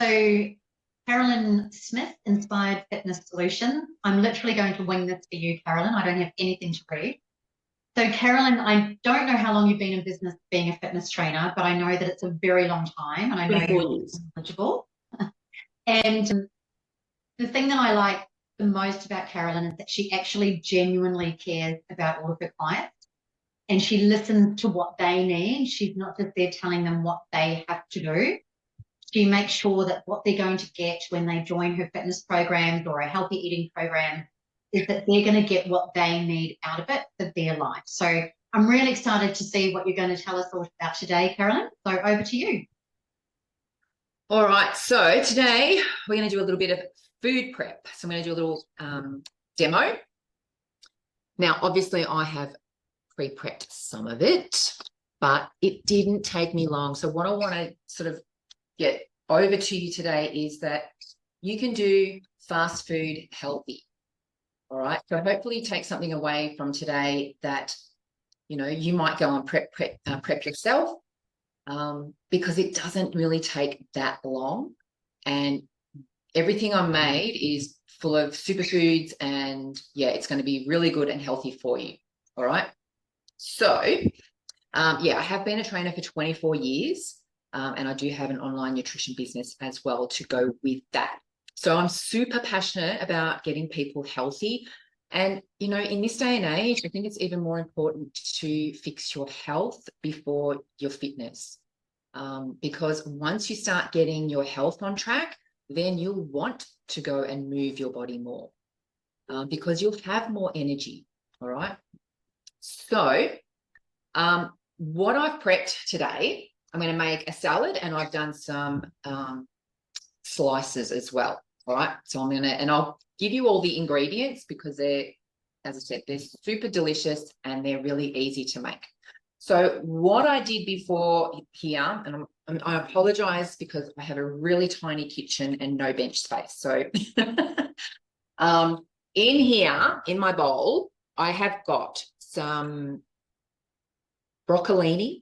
So Carolyn Smith, Inspired Fitness Solutions. I'm literally going to wing this for you, Carolyn. I don't have anything to read. So Carolyn, I don't know how long you've been in business being a fitness trainer, but I know that it's a very long time, and I know you're knowledgeable. And the thing that I like the most about Carolyn is that she actually genuinely cares about all of her clients, and she listens to what they need. She's not just there telling them what they have to do. She makes sure that what they're going to get when they join her fitness programs or a healthy eating program is that they're going to get what they need out of it for their life. So I'm really excited to see what you're going to tell us all about today, Carolyn. So over to you. All right. So today we're going to do a little bit of food prep. So I'm going to do a little demo. Now, obviously, I have pre-prepped some of it, but it didn't take me long. So what I want to sort of get over to you today is that you can do fast food healthy. All right. So hopefully take something away from today that, you know, you might go and prep yourself, because it doesn't really take that long. And everything I made is full of superfoods, and yeah, it's going to be really good and healthy for you. All right. So, yeah, I have been a trainer for 24 years. And I do have an online nutrition business as well to go with that. So I'm super passionate about getting people healthy. And, you know, in this day and age, I think it's even more important to fix your health before your fitness. Because once you start getting your health on track, then you'll want to go and move your body more, because you'll have more energy. All right. So what I've prepped today, I'm going to make a salad, and I've done some slices as well. All right. So I'm going to, and I'll give you all the ingredients because they're, as I said, they're super delicious and they're really easy to make. So what I did before here, and I apologize because I have a really tiny kitchen and no bench space. So in here, in my bowl, I have got some broccolini,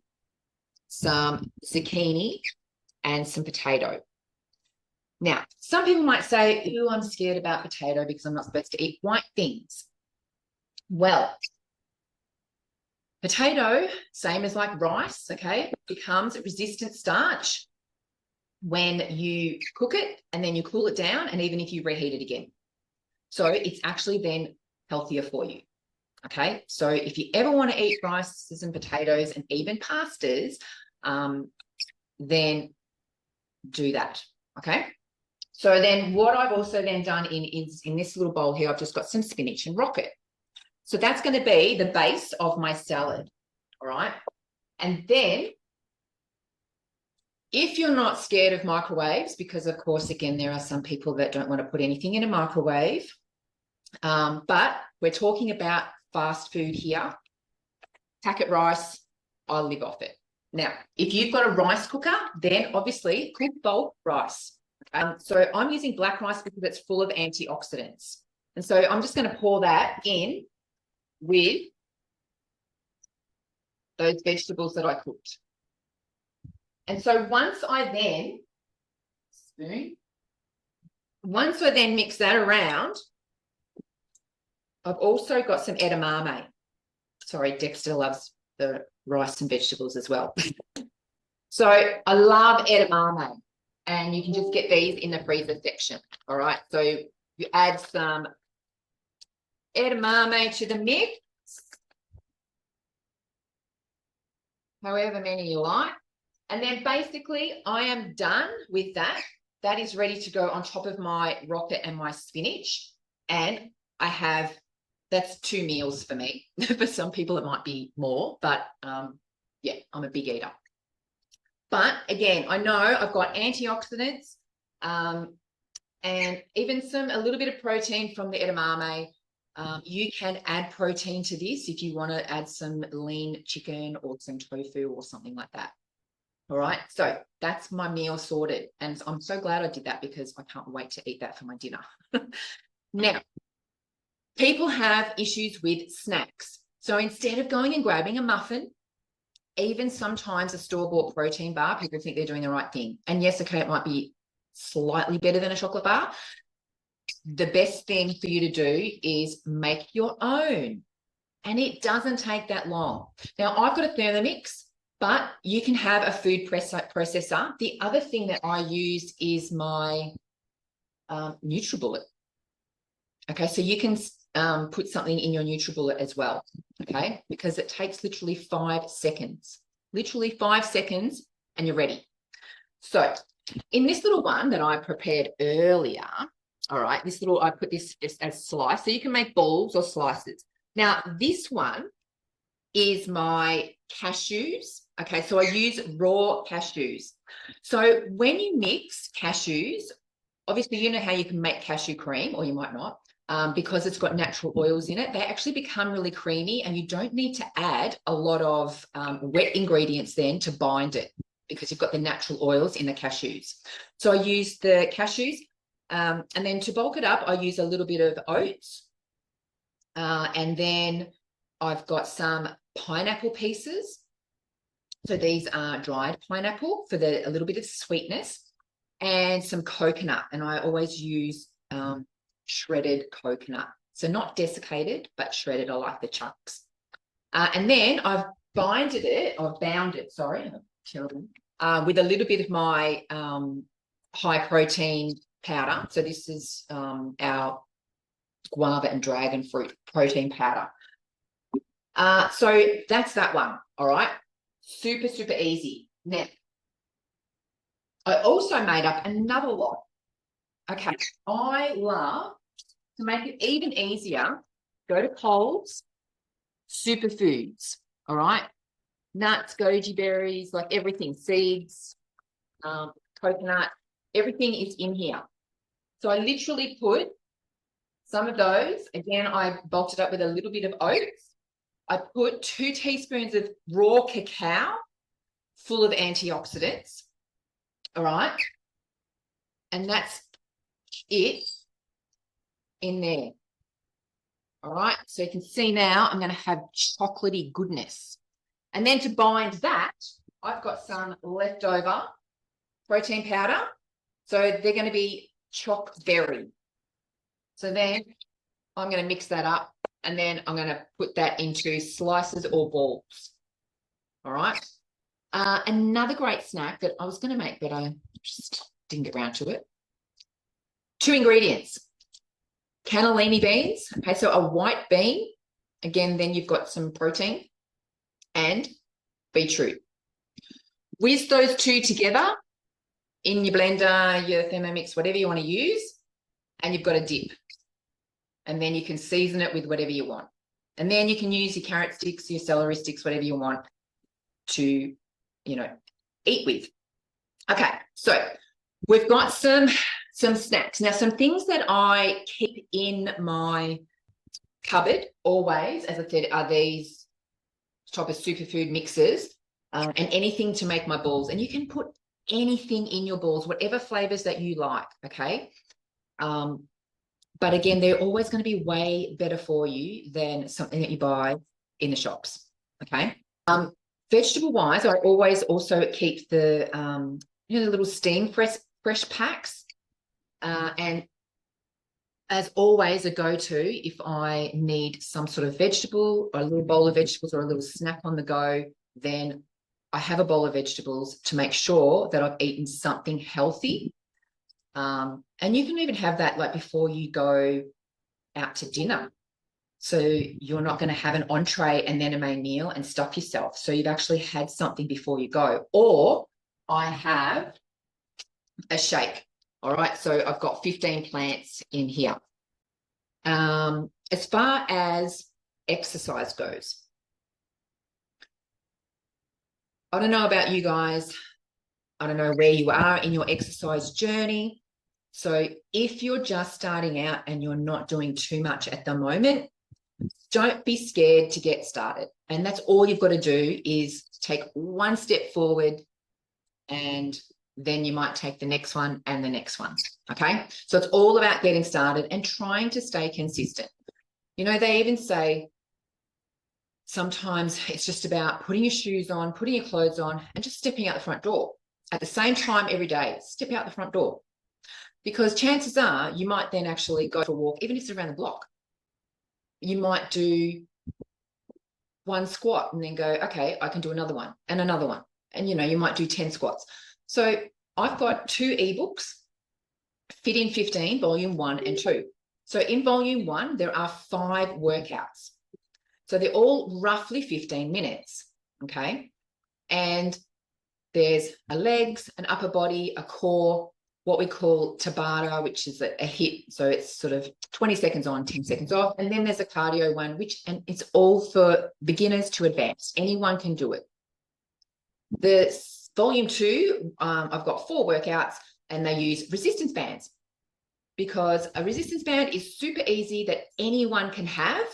some zucchini, and some potato. Now, some people might say, "Ooh, I'm scared about potato because I'm not supposed to eat white things." Well, potato, same as like rice, okay, becomes a resistant starch when you cook it and then you cool it down, and even if you reheat it again. So it's actually then healthier for you. Okay, so if you ever want to eat rices and potatoes and even pastas, then do that. Okay, so then what I've also then done is in this little bowl here, I've just got some spinach and rocket. So that's going to be the base of my salad. All right, and then if you're not scared of microwaves, because of course, again, there are some people that don't want to put anything in a microwave, but we're talking about fast food here. Packet rice, I live off it. Now, if you've got a rice cooker, then obviously cook bulk rice. So I'm using black rice because it's full of antioxidants. And so I'm just going to pour that in with those vegetables that I cooked. And so once I then mix that around, I've also got some edamame. Sorry, Dexter loves the rice and vegetables as well. So I love edamame, and you can just get these in the freezer section. All right, so you add some edamame to the mix, however many you like. And then basically I am done with that. That is ready to go on top of my rocket and my spinach. And I have, that's 2 meals for me. For some people it might be more, but yeah, I'm a big eater. But again, I know I've got antioxidants and even a little bit of protein from the edamame. You can add protein to this if you want to add some lean chicken or some tofu or something like that. All right, so that's my meal sorted. And I'm so glad I did that because I can't wait to eat that for my dinner. Now, people have issues with snacks. So instead of going and grabbing a muffin, even sometimes a store-bought protein bar, people think they're doing the right thing. And yes, okay, it might be slightly better than a chocolate bar. The best thing for you to do is make your own. And it doesn't take that long. Now, I've got a Thermomix, but you can have a food processor. The other thing that I use is my NutriBullet. Okay, so you can put something in your NutriBullet as well, okay, because it takes literally 5 seconds. Literally 5 seconds and you're ready. So in this little one that I prepared earlier, all right, I put this as slice. So you can make balls or slices. Now, this one is my cashews. Okay, so I use raw cashews. So when you mix cashews, obviously you know how you can make cashew cream, or you might not, because it's got natural oils in it. They actually become really creamy, and you don't need to add a lot of wet ingredients then to bind it, because you've got the natural oils in the cashews. So I use the cashews, and then to bulk it up, I use a little bit of oats. And then I've got some pineapple pieces. So these are dried pineapple for a little bit of sweetness, and some coconut. And I always use shredded coconut. So not desiccated, but shredded. I like the chunks. And then I've bound it, with a little bit of my high protein powder. So this is our guava and dragon fruit protein powder. So that's that one. All right. Super, super easy. Now, I also made up another lot. Okay. I love to make it even easier. Go to Coles, superfoods. All right. Nuts, goji berries, like everything, seeds, coconut, everything is in here. So I literally put some of those. Again, I bulked it up with a little bit of oats. I put 2 teaspoons of raw cacao full of antioxidants. All right. And that's it in there. All right. So you can see now I'm going to have chocolatey goodness. And then to bind that, I've got some leftover protein powder. So they're going to be choc berry. So then I'm going to mix that up, and then I'm going to put that into slices or balls. All right. Another great snack that I was going to make, but I just didn't get around to it. 2 ingredients. Cannellini beans. Okay, so a white bean. Again, then you've got some protein, and beetroot. Whiz those 2 together in your blender, your Thermomix, whatever you want to use, and you've got a dip. And then you can season it with whatever you want. And then you can use your carrot sticks, your celery sticks, whatever you want to, eat with. Okay, so we've got some snacks. Now, some things that I keep in my cupboard always, as I said, are these type of superfood mixes and anything to make my balls. And you can put anything in your balls, whatever flavors that you like, okay? But again, they're always going to be way better for you than something that you buy in the shops, okay? Vegetable-wise, I always also keep the, the little steam fresh packs. And as always, a go-to if I need some sort of vegetable or a little bowl of vegetables or a little snack on the go, then I have a bowl of vegetables to make sure that I've eaten something healthy. And you can even have that like before you go out to dinner. So you're not going to have an entree and then a main meal and stuff yourself. So you've actually had something before you go. Or I have a shake. All right. So I've got 15 plants in here. As far as exercise goes, I don't know about you guys. I don't know where you are in your exercise journey. So if you're just starting out and you're not doing too much at the moment, don't be scared to get started. And that's all you've got to do is take one step forward, and then you might take the next one and the next one. Okay. So it's all about getting started and trying to stay consistent. They even say sometimes it's just about putting your shoes on, putting your clothes on, and just stepping out the front door. At the same time every day, step out the front door. because chances are you might then actually go for a walk, even if it's around the block. You might do one squat and then go, okay, I can do another one and another one. And, you might do 10 squats. So I've got 2 ebooks, Fit in 15, volume 1 and 2. So in volume 1, there are 5 workouts. So they're all roughly 15 minutes, okay? And there's a legs, an upper body, a core, what we call Tabata, which is a HIIT. So it's sort of 20 seconds on, 10 seconds off. And then there's a cardio one, and it's all for beginners to advanced. Anyone can do it. The volume 2, I've got 4 workouts, and they use resistance bands, because a resistance band is super easy that anyone can have.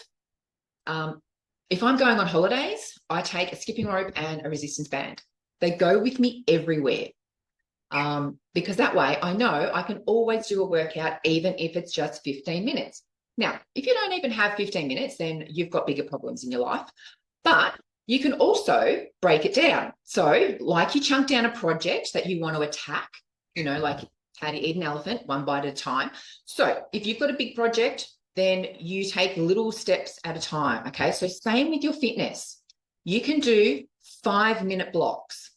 If I'm going on holidays, I take a skipping rope and a resistance band. They go with me everywhere, because that way I know I can always do a workout, even if it's just 15 minutes. Now, if you don't even have 15 minutes, then you've got bigger problems in your life. But you can also break it down. So like you chunk down a project that you want to attack, like how to eat an elephant, one bite at a time. So if you've got a big project, then you take little steps at a time, okay? So same with your fitness. You can do 5-minute blocks.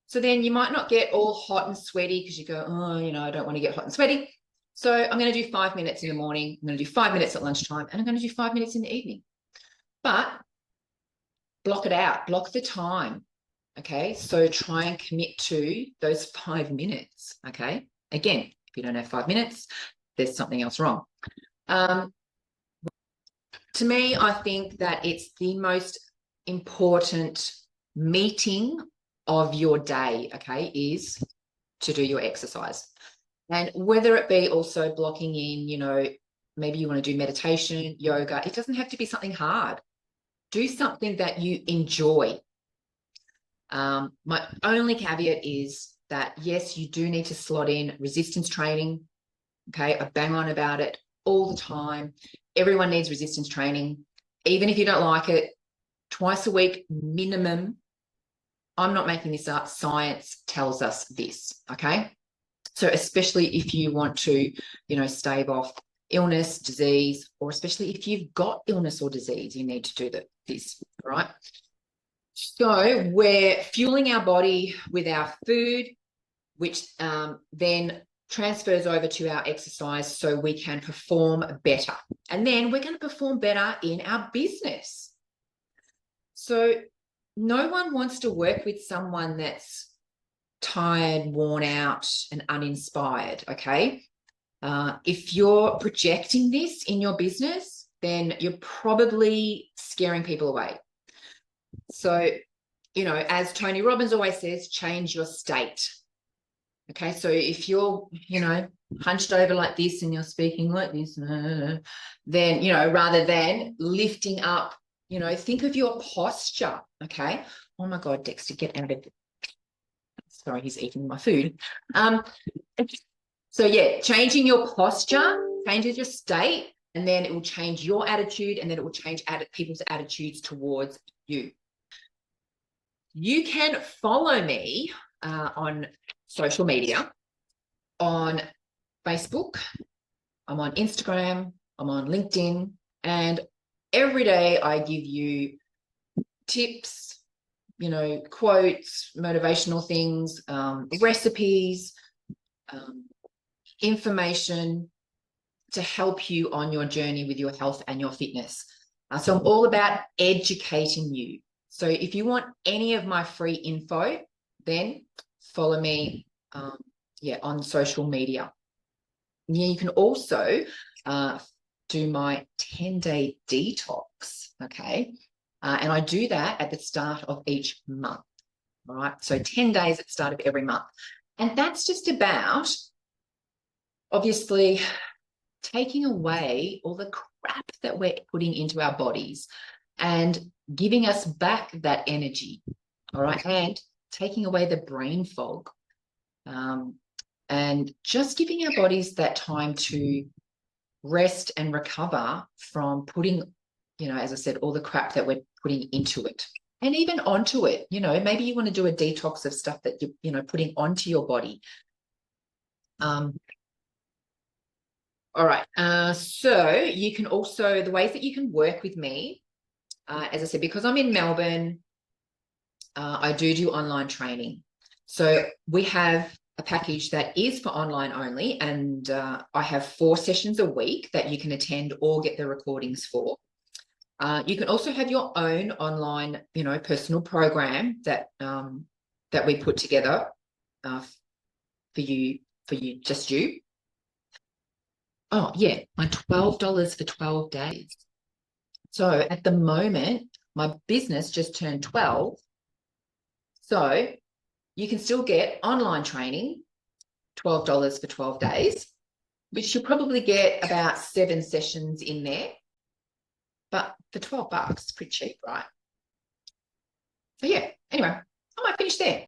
So then you might not get all hot and sweaty because you go, oh, I don't want to get hot and sweaty. So I'm going to do 5 minutes in the morning. I'm going to do 5 minutes at lunchtime, and I'm going to do 5 minutes in the evening. But block it out, block the time, okay? So try and commit to those 5 minutes, okay? Again, if you don't have 5 minutes, there's something else wrong. To me, I think that it's the most important meeting of your day, okay, is to do your exercise. And whether it be also blocking in, maybe you want to do meditation, yoga, it doesn't have to be something hard. Do something that you enjoy. My only caveat is that, yes, you do need to slot in resistance training. Okay, I bang on about it all the time. Everyone needs resistance training. Even if you don't like it, twice a week minimum. I'm not making this up. Science tells us this, okay? So especially if you want to, stave off illness, disease, or especially if you've got illness or disease, you need to do this, all right? So we're fueling our body with our food, which then transfers over to our exercise so we can perform better. And then we're going to perform better in our business. So no one wants to work with someone that's tired, worn out, and uninspired, okay? If you're projecting this in your business, then you're probably scaring people away. So, as Tony Robbins always says, change your state. Okay, so if you're, hunched over like this and you're speaking like this, then, rather than lifting up, think of your posture, okay? Oh my God, Dexter, get out of it. Sorry, he's eating my food. So yeah, changing your posture changes your state, and then it will change your attitude, and then it will change people's attitudes towards you. You can follow me on social media, on Facebook, I'm on Instagram, I'm on LinkedIn, and every day I give you tips, quotes, motivational things, recipes, information to help you on your journey with your health and your fitness. So I'm all about educating you. So if you want any of my free info, then follow me on social media. Yeah, you can also do my 10-day detox, okay? And I do that at the start of each month, all right? So 10 days at the start of every month. And that's just about, obviously, taking away all the crap that we're putting into our bodies and giving us back that energy, all right? And taking away the brain fog, and just giving our bodies that time to rest and recover from putting, as I said, all the crap that we're putting into it and even onto it. Maybe you want to do a detox of stuff that you're, putting onto your body. All right. So you can also, the ways that you can work with me, as I said, because I'm in Melbourne, I do online training. So we have a package that is for online only, and I have 4 sessions a week that you can attend or get the recordings for. You can also have your own online, personal program that that we put together for you, just you. Oh yeah, my $12 for 12 days. So at the moment, my business just turned 12. So you can still get online training, $12 for 12 days, which you'll probably get about 7 sessions in there. But for $12, it's pretty cheap, right? So yeah, anyway, I might finish there.